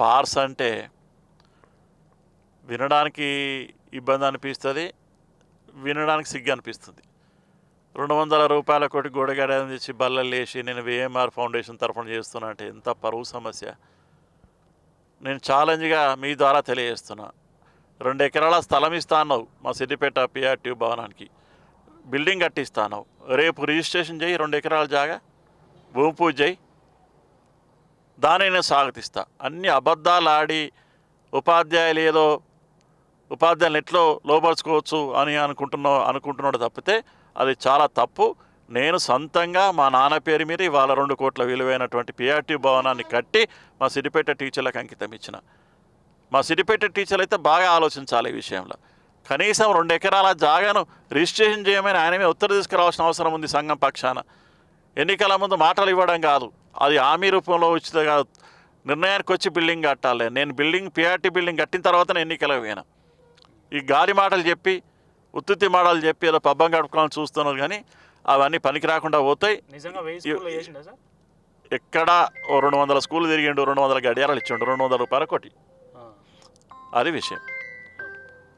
పార్స్ అంటే వినడానికి ఇబ్బంది అనిపిస్తుంది, వినడానికి సిగ్గు అనిపిస్తుంది. 200 రూపాయల కోటి గోడగడని తెచ్చి బల్లలు వేసి నేను విఎంఆర్ ఫౌండేషన్ తరఫున చేస్తున్నా అంటే ఎంత పరువు సమస్య. నేను ఛాలెంజ్గా మీ ద్వారా తెలియజేస్తున్నా. 2 ఎకరాల స్థలం ఇస్తా అన్నావు మా సిద్దిపేట పిఆర్టీ భవనానికి, బిల్డింగ్ కట్టిస్తా అన్నావు. రేపు రిజిస్ట్రేషన్ చేయి, 2 ఎకరాల జాగా భూమి పూజ చేయి, దాన్ని నేను స్వాగతిస్తా. అన్ని అబద్ధాలు ఆడి ఉపాధ్యాయులు ఏదో ఉపాధ్యాయులను ఎట్లో లోపరుచుకోవచ్చు అని అనుకుంటున్నాడు తప్పితే అది చాలా తప్పు. నేను సొంతంగా మా నాన్న పేరు మీద ఇవాళ 2 కోట్ల విలువైనటువంటి పిఆర్టీ భవనాన్ని కట్టి మా సిద్దిపేట టీచర్లకు అంకితం ఇచ్చిన. మా సిద్దిపేట టీచర్లు అయితే బాగా ఆలోచించాలి ఈ విషయంలో. కనీసం 2 ఎకరాల జాగాను రిజిస్ట్రేషన్ చేయమని ఆయన మీద ఉత్తర్వు తీసుకురావాల్సిన అవసరం ఉంది సంఘం పక్షాన. ఎన్నికల ముందు మాటలు ఇవ్వడం కాదు, అది హామీ రూపంలో ఉచిత కాదు, నిర్ణయానికి వచ్చి బిల్డింగ్ కట్టాలి. నేను పిఆర్టీ బిల్డింగ్ కట్టిన తర్వాతనే ఎన్నికలకు పోయినా. ఈ గాలి మాటలు చెప్పి ఉత్తుత్తి మాటలు చెప్పి ఏదో పబ్బం గడుపుకోవాలని చూస్తున్నారు, కానీ అవన్నీ పనికి రాకుండా పోతాయి. ఎక్కడ 200 స్కూళ్ళు తిరిగిండు, 200 గడియారాలు ఇచ్చిండు, 200 రూపాయల కోటి, అది విషయం.